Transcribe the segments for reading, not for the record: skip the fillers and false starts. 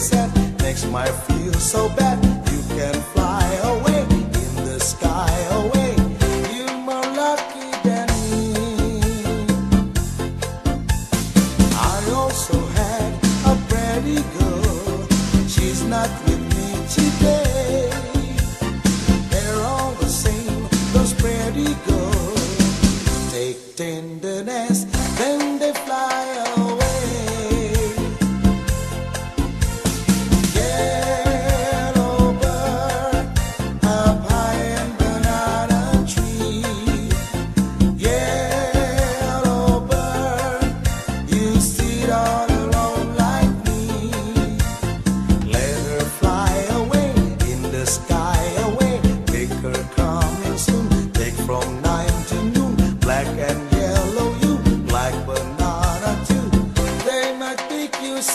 sad, makes my feel so bad. You can fly away in the sky away. You're more lucky than me. I also had a pretty girl. She's not with me today. They're all the same, those pretty girls. Take tenderness, then they fly away.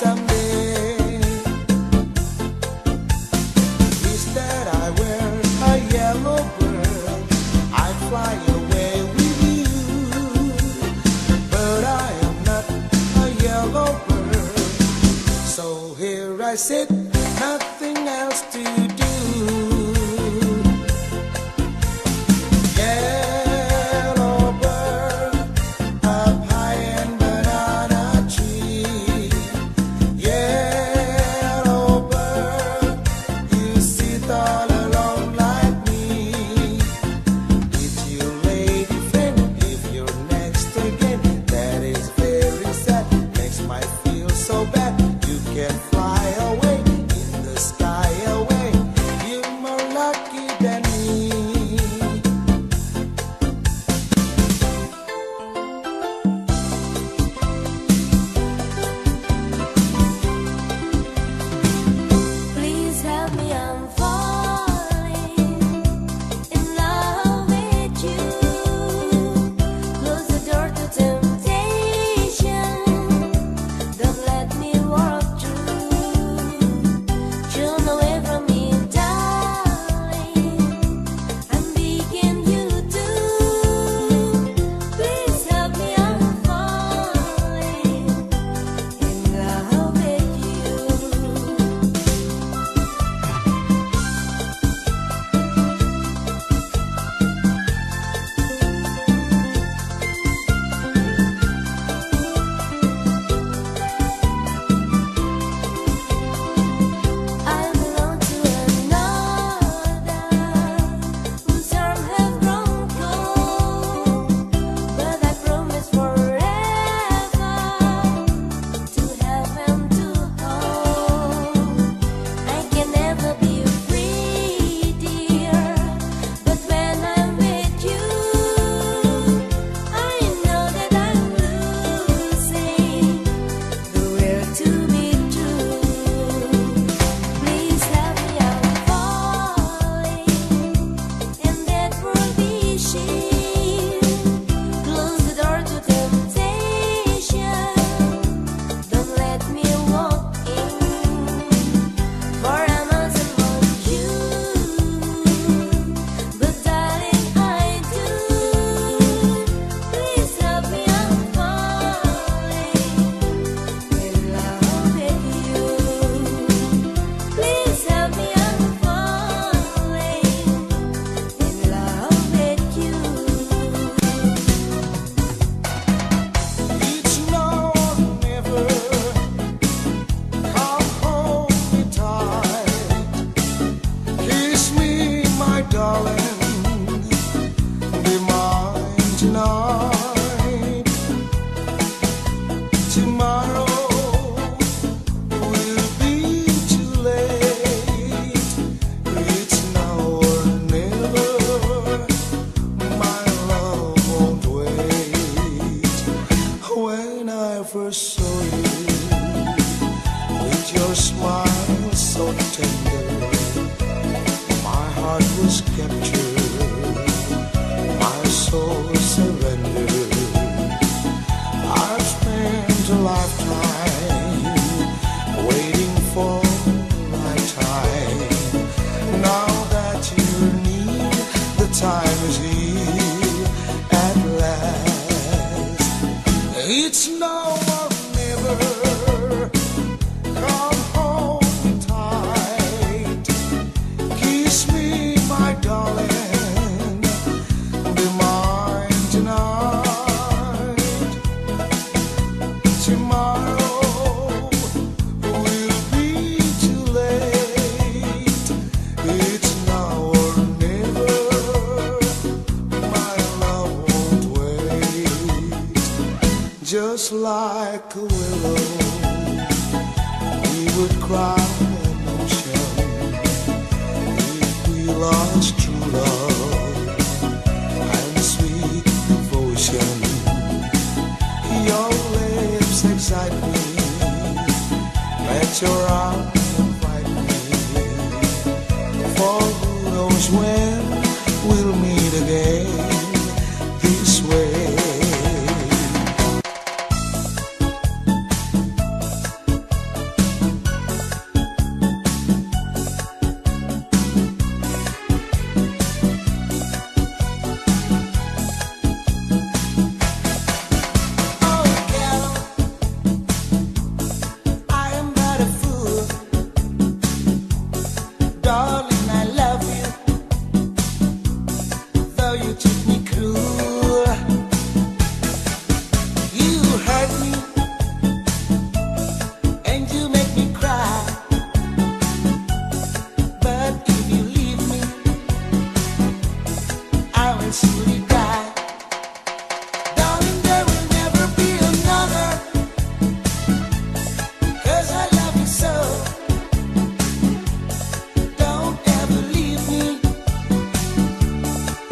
Someday, instead I wear a yellow bird, I fly away with you. But I am not a yellow bird, so here I sit, nothing else to do. It's now or never. Come home lost true love and sweet devotion. Your lips excite me, let your arms invite me. For who knows when we'll meet again this way.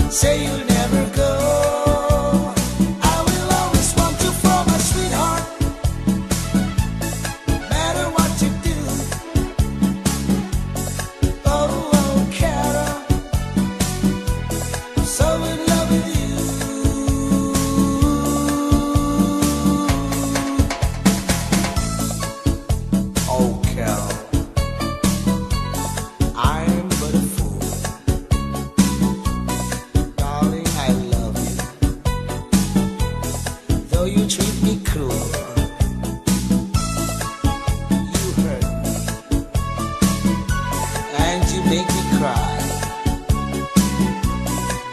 Say you'll never go. I will always want you for my sweetheart, no matter what you do. Oh, oh, Carol, I'm so in love with you. Oh, Carol, I'm but a fool. You treat me cruel, you hurt me, and you make me cry.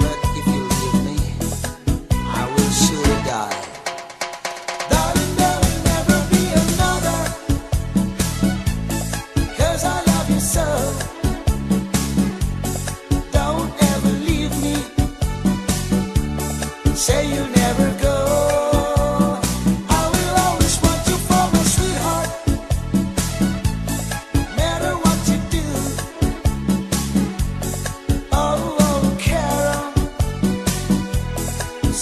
But if you leave me, I will surely die. Darling, there will never be another, 'cause I love you so. Don't ever leave me, say you'll never go.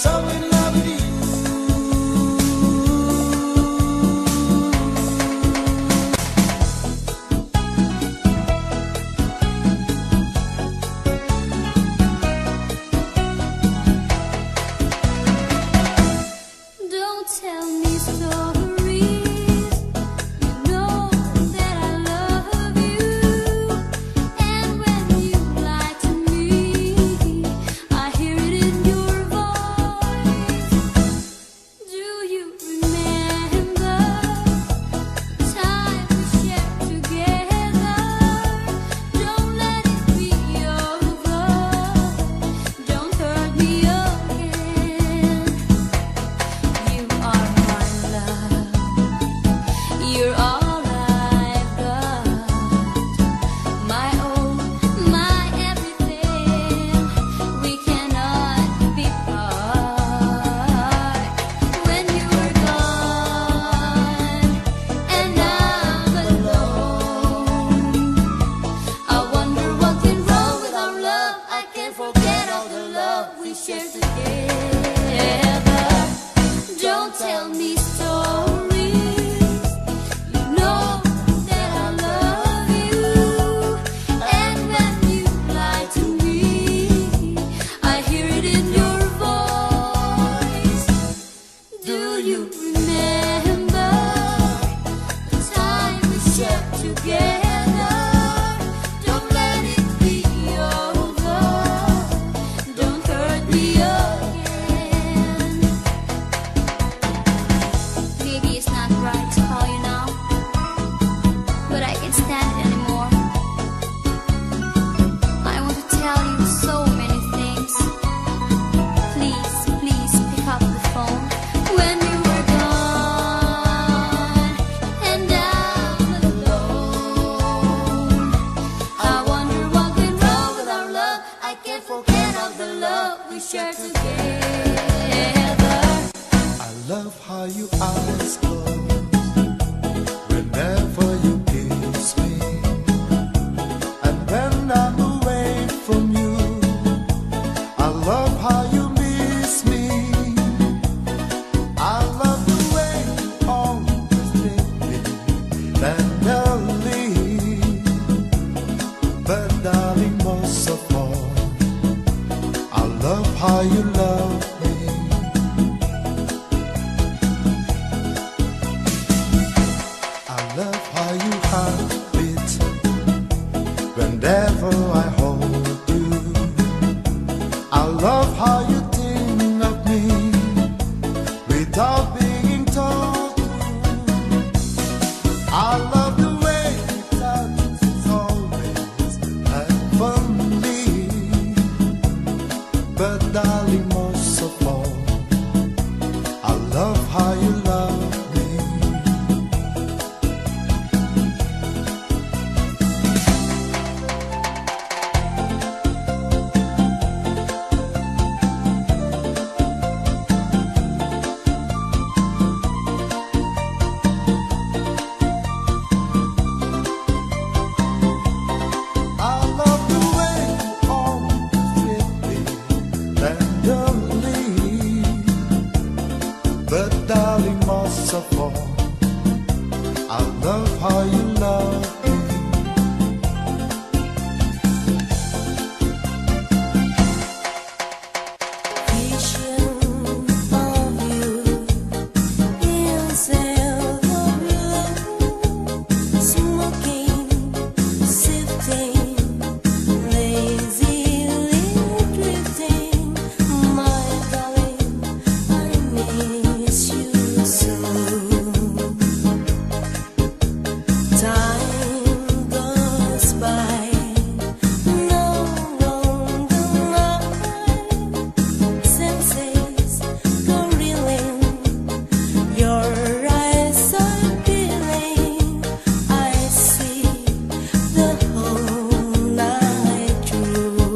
So in love with you. Don't tell me stories. You know that I love you. And when you lie to me, I hear it in your voice. Do you remember the time we shared together? Don't let it be over. Don't hurt me again. You are my love. You're all I've got. My own, my everything. We cannot be apart. When you are gone and I'm alone, I wonder what can wrong with our love. I can't forget all the love we shared together. Don't tell me stories. You know that I love you. And when you lie to me, I hear it in your voice. Do you remember the time we shared together? Don't let it be over. Don't hurt me again. Maybe it's not right to call you now, but I can't stand it anymore. I want to tell you so many things. Please, please pick up the phone. When you were gone and I'm alone, I wonder what went wrong with our love. I can't forget all the love we shared together. I love how you eyes close whenever you kiss me, and when I'm away from how you love me. I love how you have it whenever I hold you. I love how you think of me without being told to. I love the way you touch is always heavenly. But darling, most of all, I love how you love me. I love the way you always treat me tenderly. But darling, most of all, I love how you love me. Vision of you instead of love, smoking, sifting, lazily drifting. My darling, I miss you so. Time goes by, no longer mine. Senses go reeling, your eyes are peeling. I see the whole night through.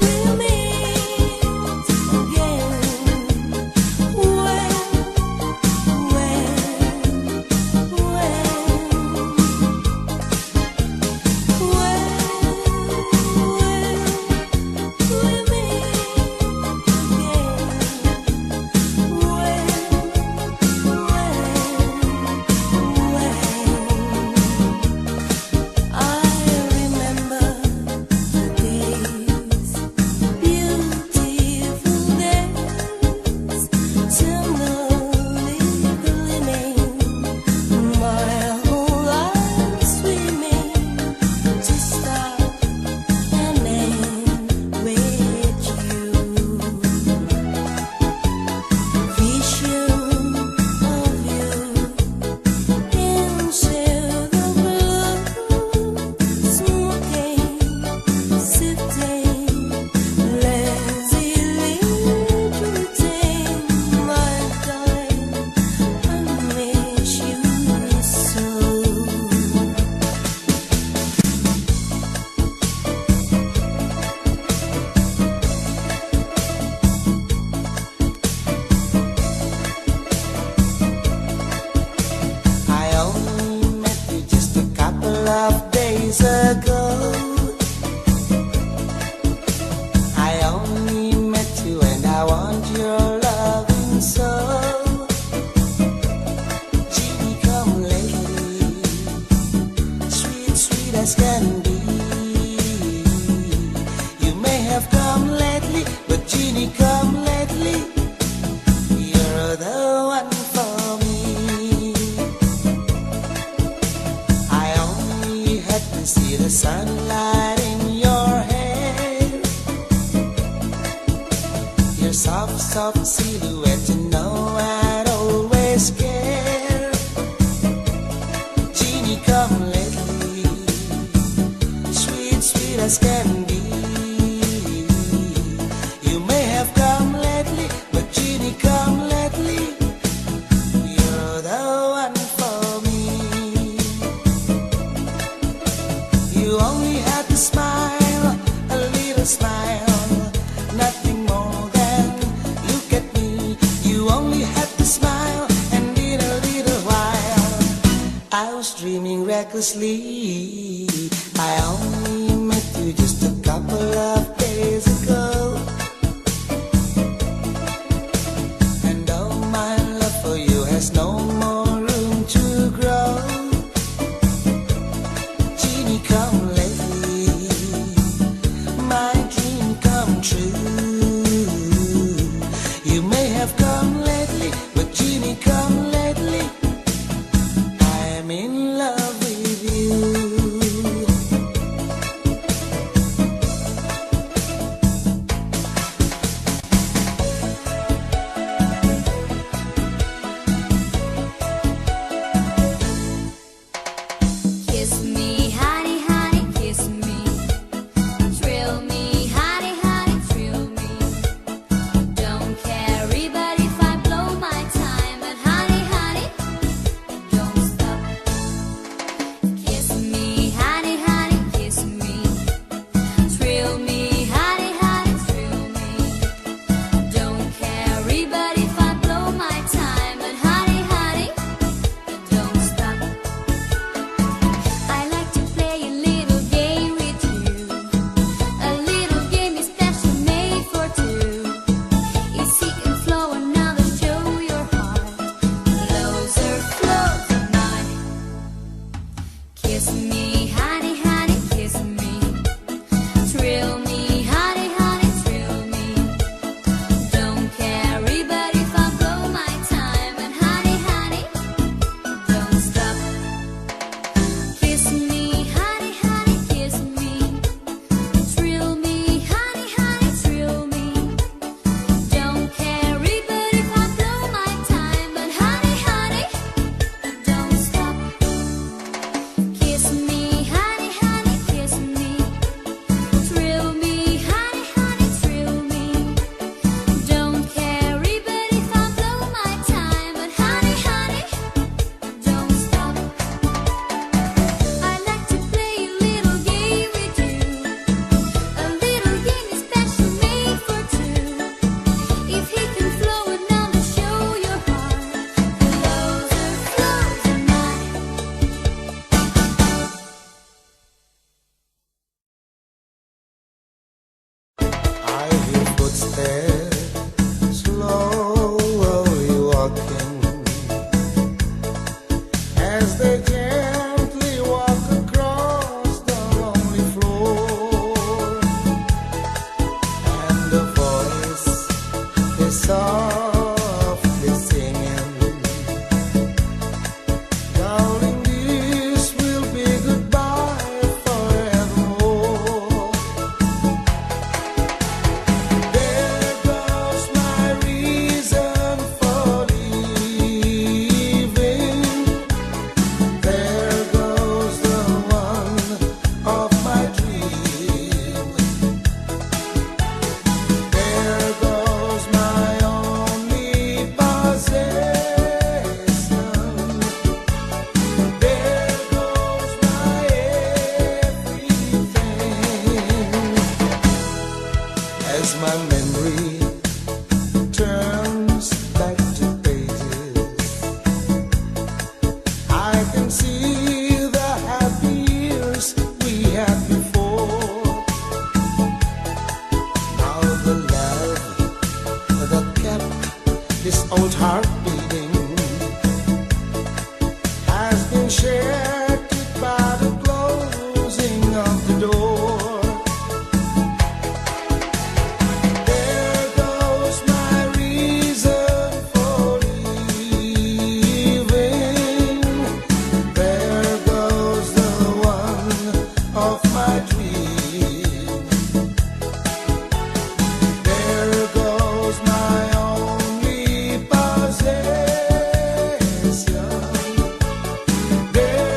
We'll meet again. I remember the days, beautiful days, tenderly gleaming, my whole life swimming to start and end with you. Vision of you instead of love, smoking, sifting, lazily drifting. My darling, I miss you so. I only met you just a couple of days ago. I only met you and I want your loving so. Genie, come lately, sweet, sweet as can be. You may have come lately, but Genie, come lately. You're the one for me. I only had to see the sunlight in your hair, your soft, soft silhouette, you know I'd always care. Genie, come lately, sweet, sweet as can be. You may have come lately, but Genie, come lately. You're the one for me. You only had to smile, a little smile, nothing more than look at me. You only had to smile, and in a little while, I was dreaming recklessly. I only met you just a couple of days ago, and oh, my love for you has no more room to grow. have come lately, but Jeannie come lately. I am in love with you. Kiss me, honey, honey, kiss me. Thrill me, honey, honey, thrill me. Don't carry, but if I blow my time, and honey, honey, don't stop. Kiss me, honey, honey, kiss me. Thrill me, honey, honey, thrill me. Don't carry, but if I blow my time, and honey, honey, don't stop. I like to play a little game with you. A little game is special, made for two. Easy and flow, another show your heart. Closer, closer, mine. Kiss me, honey, honey, kiss me. Thrill me, honey, honey, thrill me. Don't carry, but if I blow my time, and honey, honey, don't stop. Kiss me, honey, honey, kiss me. Thrill me, honey, honey, thrill me. Don't carry, but if I blow my time, but honey, honey, don't stop. Kiss me, honey, honey, kiss me. Thrill me, honey, honey, thrill me. Don't carry, but if I blow my time, but honey, honey, don't stop. I like to play a little game with you. A little game is special, made for two. If he can flow, another show your heart. Closer, closer, mine. I hear footsteps slowly walking as they gently walk across the lonely floor, and the voice is softly singing, darling, this will be goodbye forevermore. There goes my reason for leaving. There goes the one of my dream. There goes my only possession. There goes my everything. As my memory turns back to pages, I can see the happy years we had before. Now the love that kept this old heart beating has been shattered by the closing of the door. There goes my reason for leaving. There goes the one of my dream. There goes my only possession. There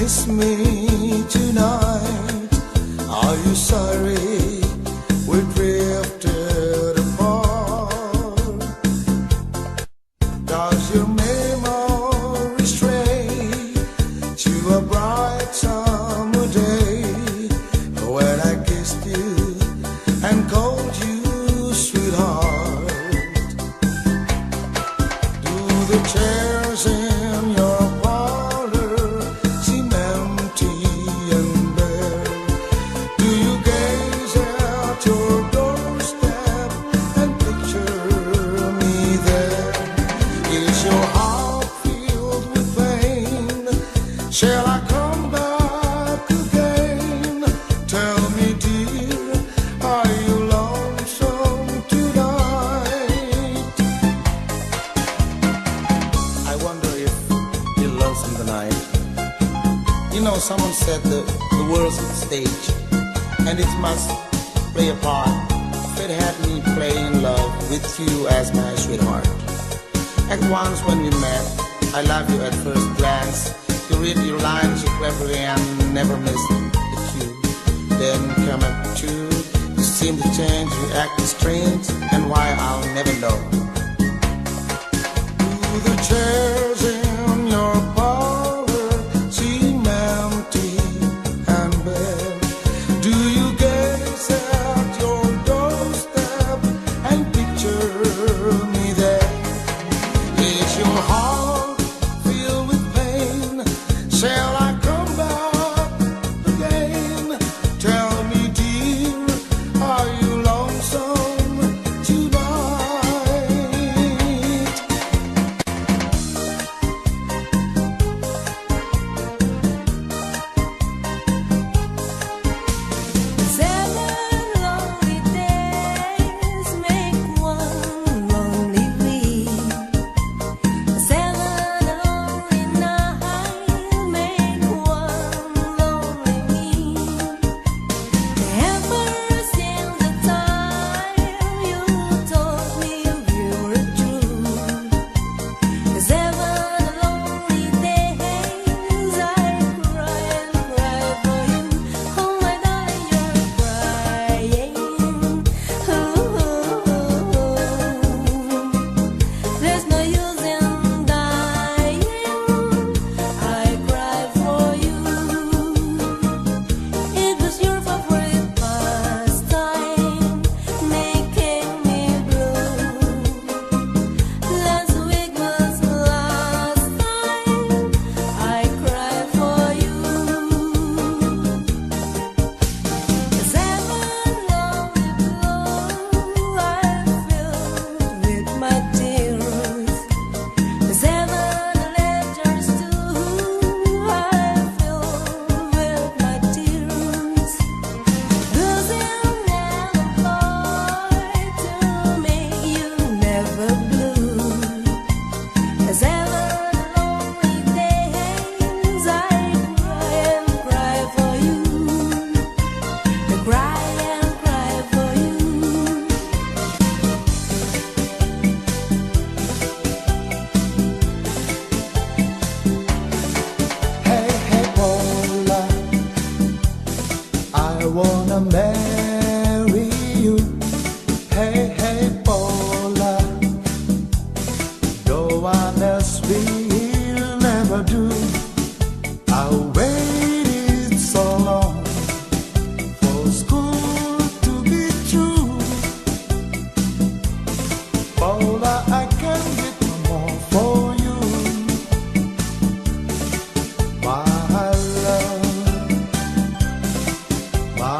kiss me tonight? Are you sorry we drifted apart? Does your memory stray to a bright summer day when I kissed you and called you sweetheart? Do the chairs in your parlor seem empty and bare? Do you gaze at your doorstep and picture me there? Is your heart filled with pain? Shall I come back again? Tell me, dear, are you lonesome tonight? I wonder if you're lonesome tonight. You know, someone said the world's a stage, and it must play a part. It had me playing love with you as my sweetheart. At once when we met, I loved you at first glance. You read your lines so cleverly and never missed the cue. Then come up to you seem to change, you act strange, and why I'll never know. Do the chairs in your parlor seem empty and bare? Do you gaze at your doorstep and picture me there? Is your heart filled with pain? Shall I come back again? Tell me, dear, are you lonesome tonight? Seven lonely days make one lonely week. Seven lonely nights make one lonely me. Ever since the time you told me you were true, 7 lonely days I cry and cry for you. Oh my darling, you're crying. There's no use in dying. I cry for you. It was your favorite pastime, making me blue. Last week was the last time I cried for you. 7 lonely blue I filled with my tears. 7 letters too I filled with my tears. Losing an employee to make you never blue. 7 lonely days I cry and cry for you. I cry and cry for you. Hey, hey, Paula, I wanna marry you. Hey, hey, Paula, no one else will never do. I waited so long for school to be through. Paula, I can't get no more for you. My love, my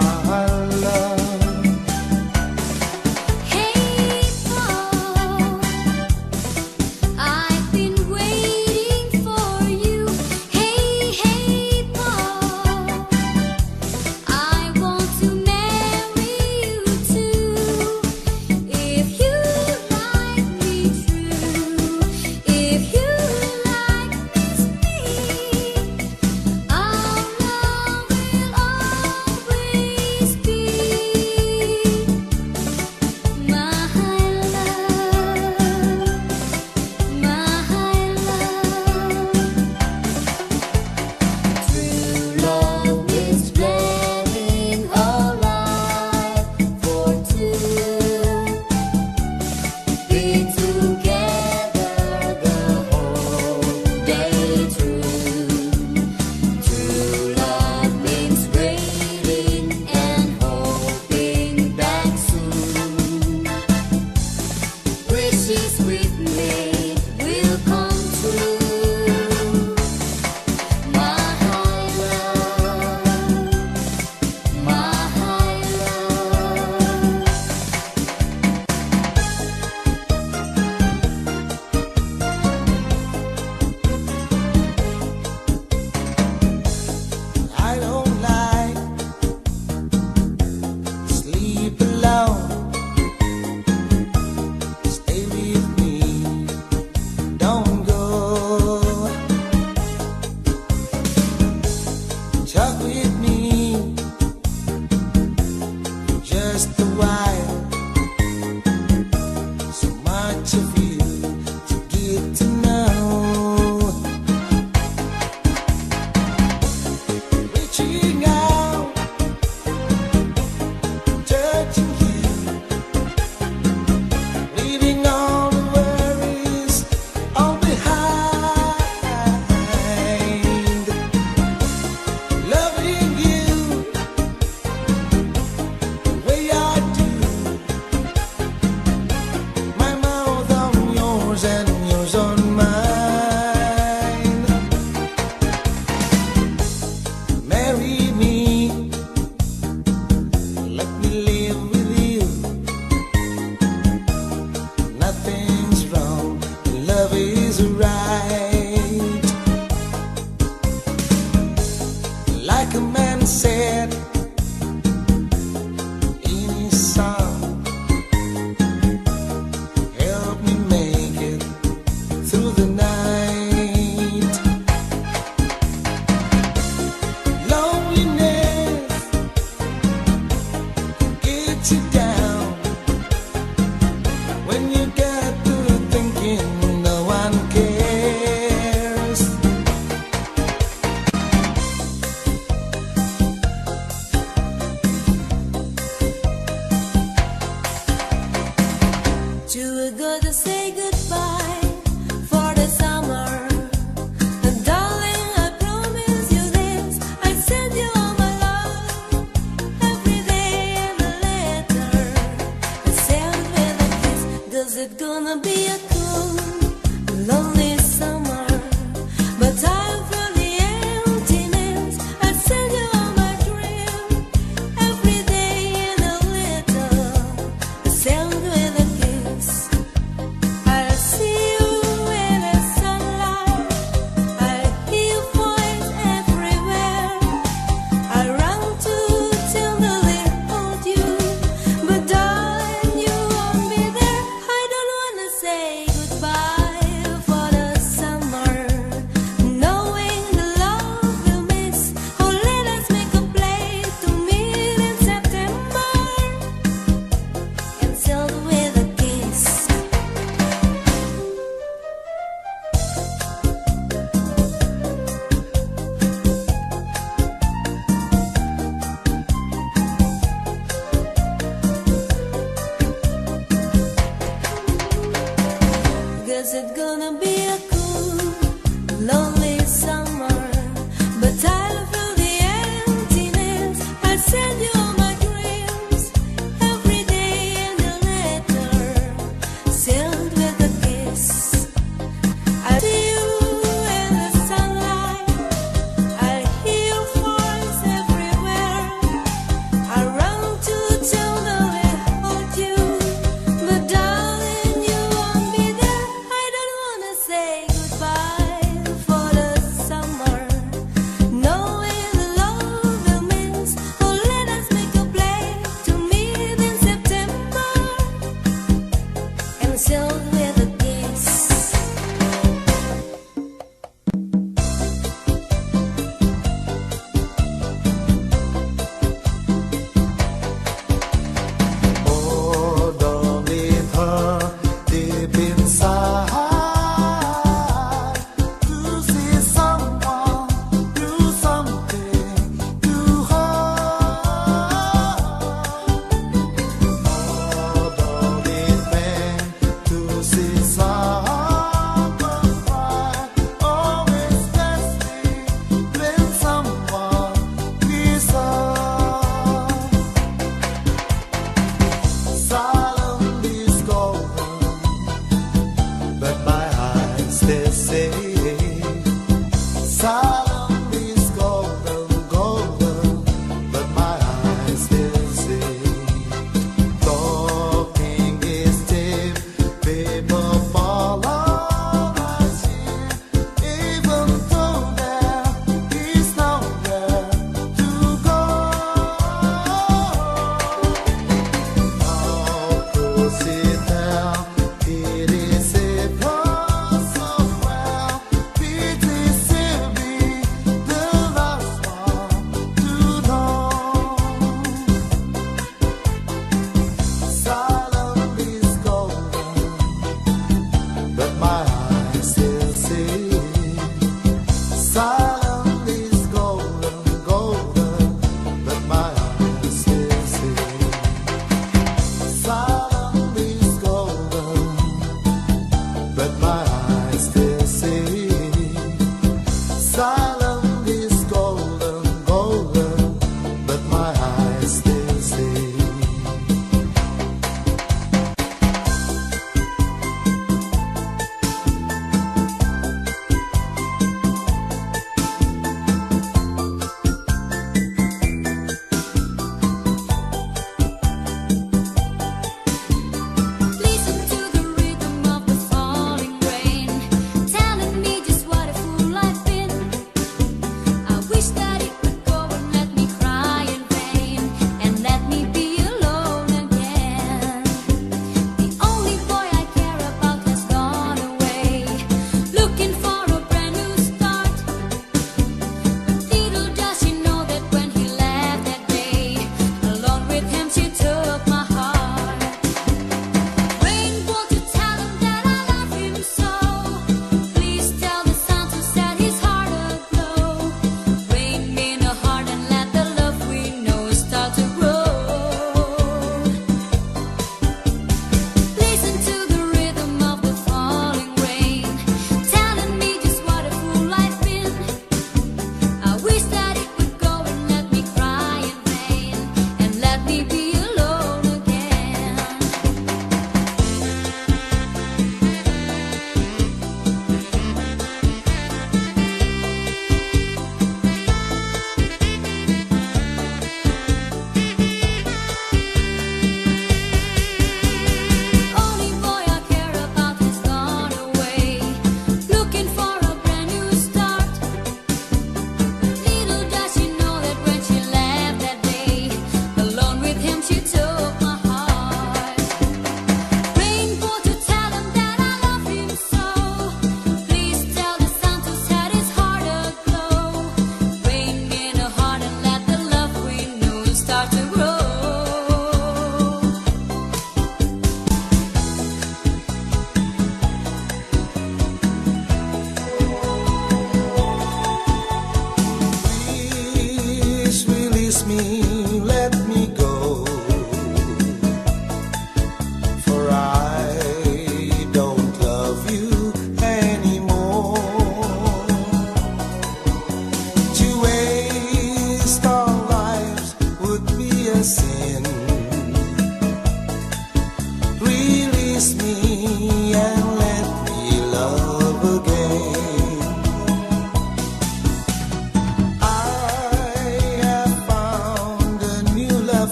a man said in his song, help me make it through the night. Loneliness gets you down when you got to thinking no one cares.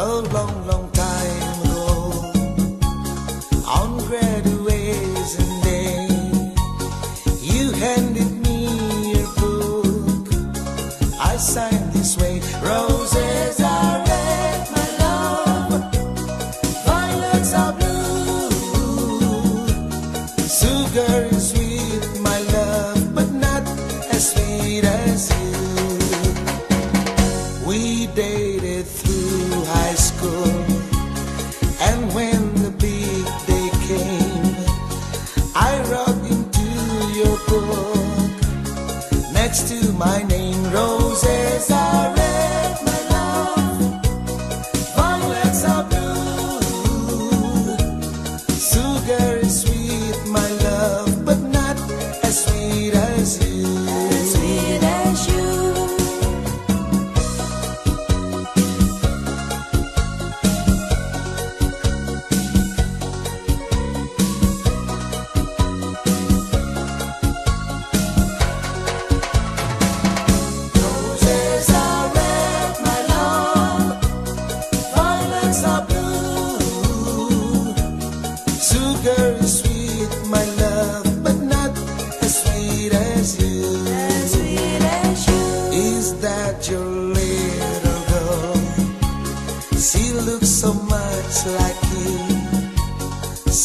a long, long time ago. On graduation day, you handed me your book. I signed this way: roses are red, my love, violets are blue. Sugar is sweet, my love, but not as sweet as you. We dated through high school, and when the big day came, I wrote into your book next to my name: roses are red, my love, violets are blue. Sugar is sweet, my love, but not as sweet as you. As sweet as you. Roses are red, my love, violets are blue. Sugar is sweet, my love, but not as sweet as you. As sweet as you. Is that your little girl? She looks so much like you.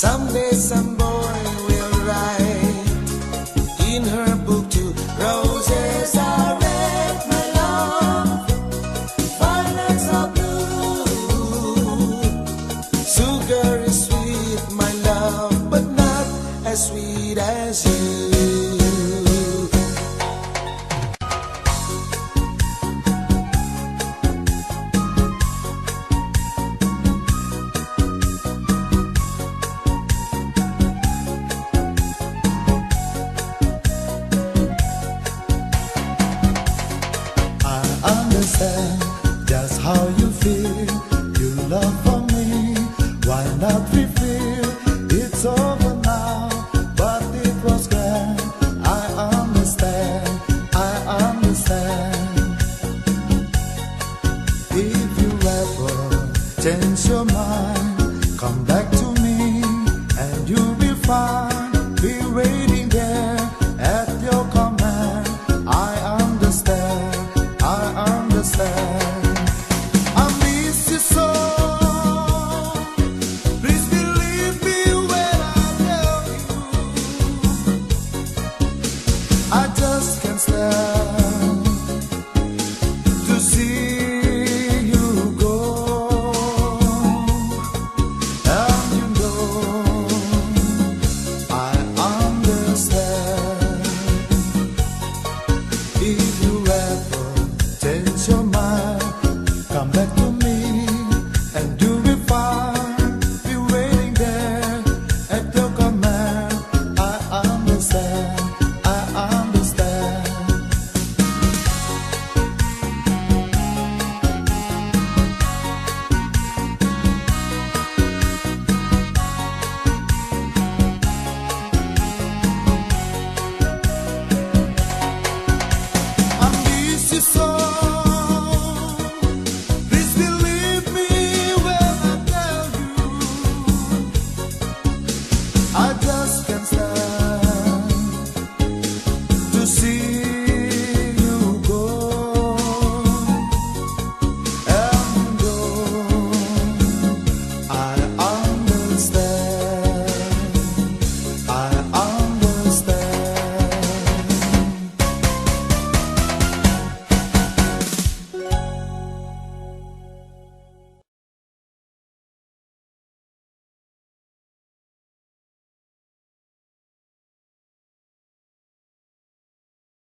Someday some boy will write in her book too: roses are red, my love, violets are blue. Sugar is sweet, my love, but not as sweet as you. I understand just how you feel. You love for me, why not reveal? It's over now, but it was grand. I understand, I understand. If you ever change your mind, come back to me and you'll be fine.